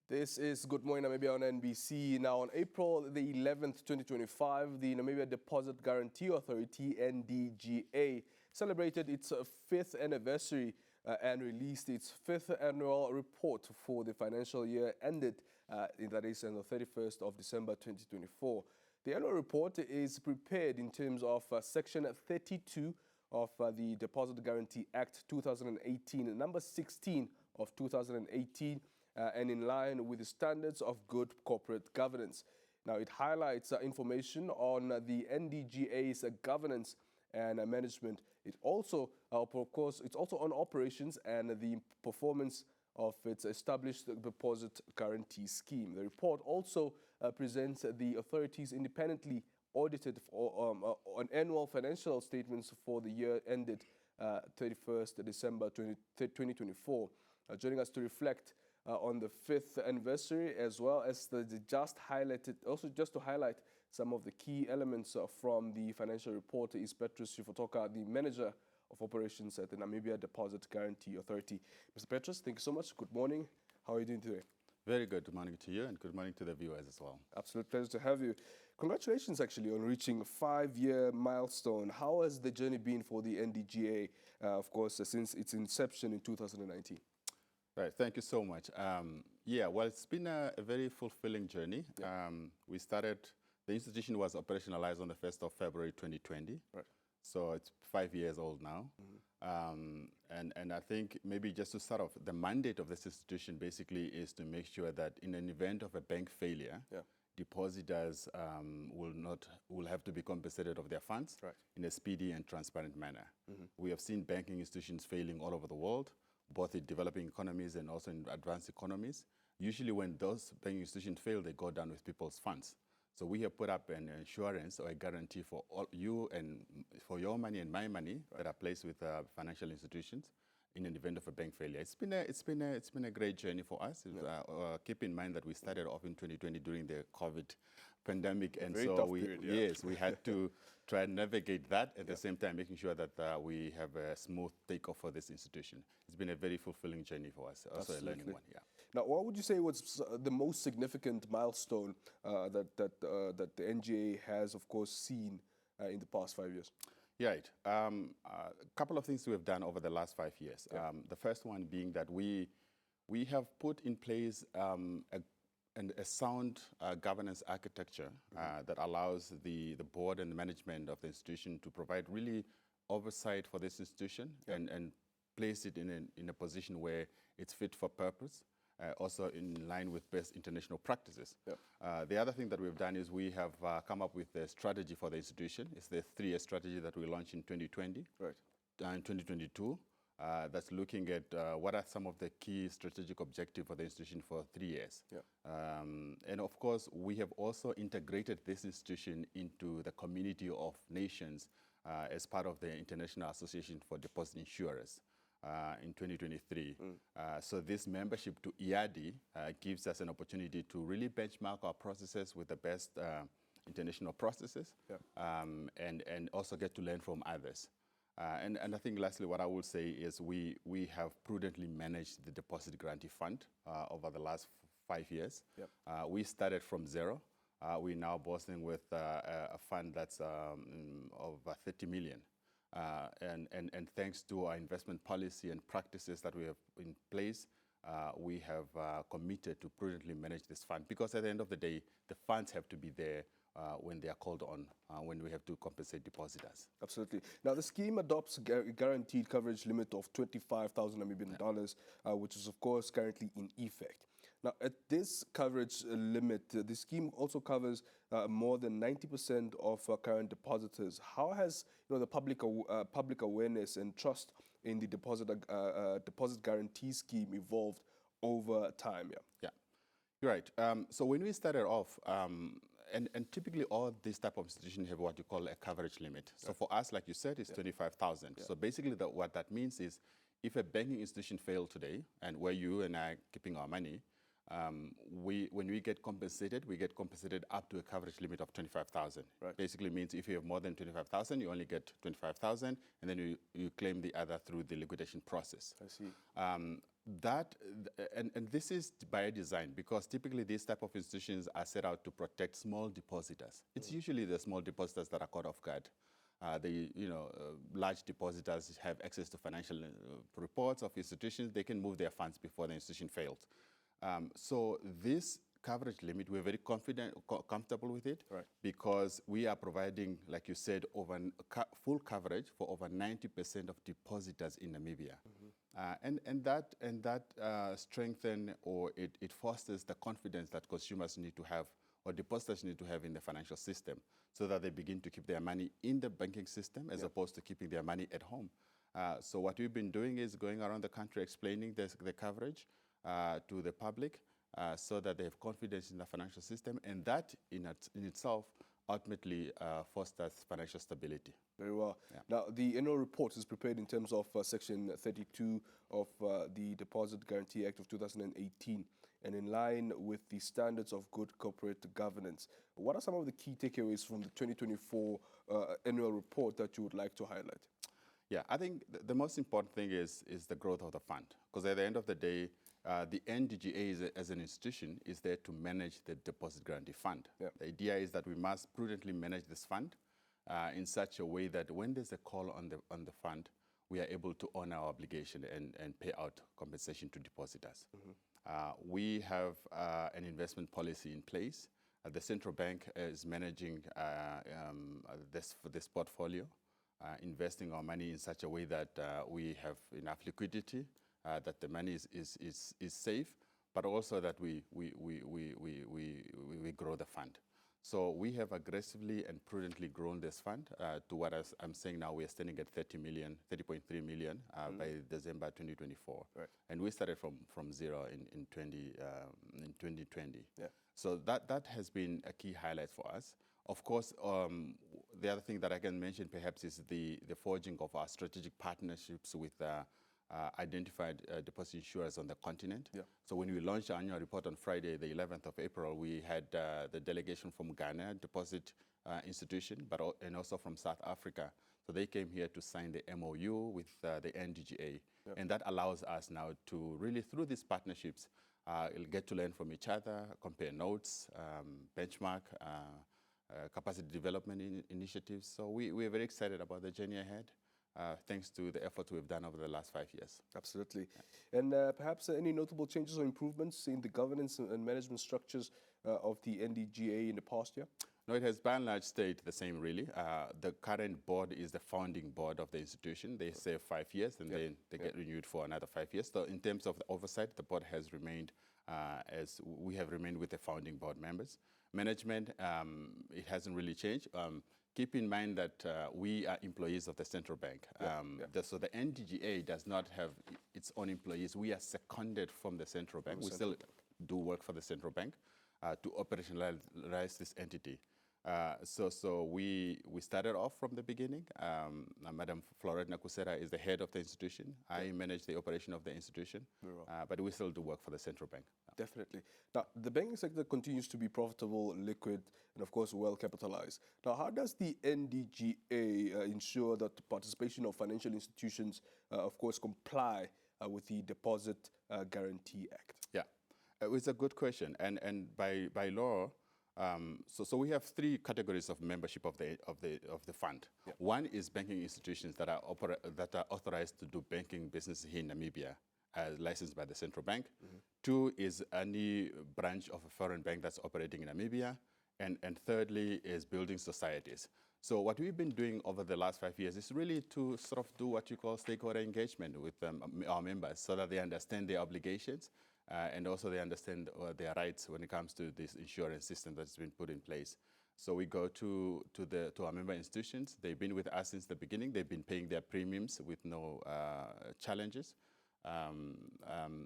This is Good Morning Namibia on NBC. Now, on April the 11th, 2025, the Namibia Deposit Guarantee Authority, NDGA, celebrated its fifth anniversary and released its fifth annual report for the financial year ended, that is on the 31st of December 2024. The annual report is prepared in terms of Section 32 of the Deposit Guarantee Act 2018, number 16 of 2018, and in line with the standards of good corporate governance. Now, it highlights information on the NDGA's governance and management. It also, of course, it's also on operations and the performance of its established deposit guarantee scheme. The report also presents the authority's independently audited on annual financial statements for the year ended 31st December 2024. Joining us to reflect on the fifth anniversary, as well as the just highlighted, also just to highlight some of the key elements from the financial report, is Petrus Shifotoka, the Manager of Operations at the Namibia Deposit Guarantee Authority. Mr. Petrus, thank you so much. Good morning. How are you doing today? Very good morning to you, and good morning to the viewers as well. Absolute pleasure to have you. Congratulations, actually, on reaching a 5-year milestone. How has the journey been for the NDGA, of course, since its inception in 2019? Right, thank you so much. Yeah, well, it's been a very fulfilling journey. Yeah. The institution was operationalized on the 1st of February 2020. Right. So it's 5 years old now. Mm-hmm. And I think maybe just to start off, the mandate of this institution basically is to make sure that in an event of a bank failure, yeah, depositors will have to be compensated of their funds, right, in a speedy and transparent manner. Mm-hmm. We have seen banking institutions failing all over the world, both in developing economies and also in advanced economies. Usually when those banking institutions fail, they go down with people's funds. So we have put up an insurance or a guarantee for all you and for your money and my money, right, that are placed with financial institutions in an event of a bank failure. It's been a great journey for us. Yeah. Keep in mind that we started off in 2020 during the COVID pandemic, and very so yes, we had to try and navigate that at the same time, making sure that we have a smooth takeoff for this institution. It's been a very fulfilling journey for us, also a learning one. Yeah. Now, what would you say was the most significant milestone that the NGA has, of course, seen in the past 5 years? Right. A couple of things we have done over the last 5 years. Yeah. The first one being that we have put in place a sound governance architecture that allows the board and the management of the institution to provide really oversight for this institution, yeah, and place it in a position where it's fit for purpose. Also in line with best international practices. Yep. The other thing that we've done is we have come up with a strategy for the institution. It's the 3-year strategy that we launched in 2020, right, and 2022. That's looking at what are some of the key strategic objectives for the institution for 3 years. Yep. And of course, we have also integrated this institution into the community of nations as part of the International Association for Deposit Insurers. In 2023. So this membership to EADI gives us an opportunity to really benchmark our processes with the best international processes, yeah, and also get to learn from others. And I think lastly, what I will say is we have prudently managed the Deposit Guarantee Fund over the last 5 years. Yep. We started from zero. We're now boasting with a fund that's over 30 million. And thanks to our investment policy and practices that we have in place, we have committed to prudently manage this fund, because at the end of the day, the funds have to be there when they are called on, when we have to compensate depositors. Absolutely. Now, the scheme adopts a guaranteed coverage limit of 25,000 Namibian dollars, which is, of course, currently in effect. Now, at this coverage limit, the scheme also covers more than 90% of current depositors. How has the public awareness and trust in the deposit guarantee scheme evolved over time? Yeah. Yeah. You're right. So when we started off, and typically all these type of institutions have what you call a coverage limit. Yeah. So for us, like you said, it's 25,000. Yeah. So basically what that means is if a banking institution failed today, and where you and I are keeping our money, when we get compensated up to a coverage limit of 25,000. Right. Basically means if you have more than 25,000, you only get 25,000, and then you claim the other through the liquidation process. I see. And this is by design, because typically these type of institutions are set out to protect small depositors. It's usually the small depositors that are caught off guard. Large depositors have access to financial reports of institutions. They can move their funds before the institution fails. So this coverage limit, we're very comfortable with it, right, because we are providing, like you said, full coverage for over 90% of depositors in Namibia. And that strengthens, or it fosters the confidence that consumers need to have, or depositors need to have in the financial system, so that they begin to keep their money in the banking system as opposed to keeping their money at home. So what we've been doing is going around the country explaining the coverage to the public, so that they have confidence in the financial system, and that in itself ultimately fosters financial stability. Very well. Yeah. Now, the annual report is prepared in terms of Section 32 of the Deposit Guarantee Act of 2018, and in line with the standards of good corporate governance. What are some of the key takeaways from the 2024 annual report that you would like to highlight? Yeah, I think the most important thing is the growth of the fund, because at the end of the day, the NDGA as an institution is there to manage the Deposit Guarantee Fund. Yeah. The idea is that we must prudently manage this fund in such a way that when there's a call on the fund, we are able to honor our obligation and pay out compensation to depositors. We have an investment policy in place. The central bank is managing this portfolio, investing our money in such a way that we have enough liquidity, that the money is safe, but also that we grow the fund. So we have aggressively and prudently grown this fund to what I'm saying now. We are standing at 30.3 million by December 2024, right, and we started from zero in 2020. Yeah. So that has been a key highlight for us. Of course, the other thing that I can mention perhaps is the forging of our strategic partnerships with identified deposit insurers on the continent. Yeah. So when we launched our annual report on Friday, the 11th of April, we had the delegation from Ghana Deposit Institution, and also from South Africa. So they came here to sign the MOU with the NDGA. Yeah. And that allows us now to really, through these partnerships, get to learn from each other, compare notes, benchmark, capacity development initiatives. So we're very excited about the journey ahead. Thanks to the efforts we've done over the last 5 years. Absolutely. Yeah. And perhaps any notable changes or improvements in the governance and management structures of the NDGA in the past year? No, it has by and large stayed the same, really. The current board is the founding board of the institution. They serve 5 years, and then they get renewed for another 5 years. So in terms of the oversight, the board has remained as we have remained with the founding board members. Management, it hasn't really changed. Keep in mind that we are employees of the central bank. So the NDGA does not have its own employees. We are seconded from the central bank. We still do work for the central bank to operationalize this entity. So we started off from the beginning. Madam Florette Nakusera is the head of the institution. I manage the operation of the institution, but we still do work for the central bank. Definitely. Now, the banking sector continues to be profitable, liquid, and of course, well capitalized. Now, how does the NDGA ensure that the participation of financial institutions, of course, comply with the Deposit Guarantee Act? Yeah, it's a good question. And by law, so we have 3 categories of membership of the fund. Yeah. One is banking institutions that are authorized to do banking business here in Namibia, licensed by the central bank. 2 is any branch of a foreign bank that's operating in Namibia. And thirdly is building societies. So what we've been doing over the last 5 years is really to sort of do what you call stakeholder engagement with our members, so that they understand their obligations and also they understand their rights when it comes to this insurance system that's been put in place. So we go to our member institutions. They've been with us since the beginning. They've been paying their premiums with no challenges.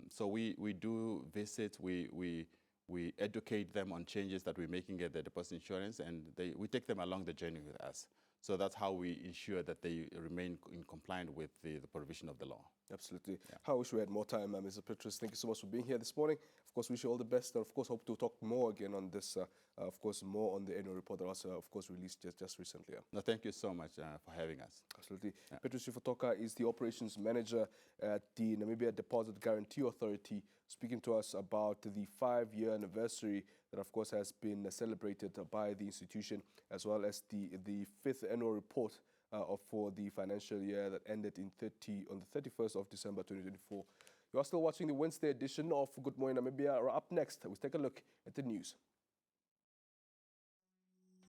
So we do visits. We educate them on changes that we're making at the deposit insurance, and we take them along the journey with us. So that's how we ensure that they remain in compliance with the provision of the law. Absolutely. I wish we had more time, Mr. Petrus. Thank you so much for being here this morning. Of course, wish you all the best, and of course, hope to talk more again on this. Of course, more on the annual report that was, of course, released just recently. No, thank you so much for having us. Absolutely. Petrus Shifotoka is the operations manager at the Namibia Deposit Guarantee Authority, speaking to us about the 5-year anniversary that, of course, has been celebrated by the institution, as well as the 5th annual report for the financial year that ended on the 31st of December 2024. You are still watching the Wednesday edition of Good Morning Namibia. Up next, we'll take a look at the news.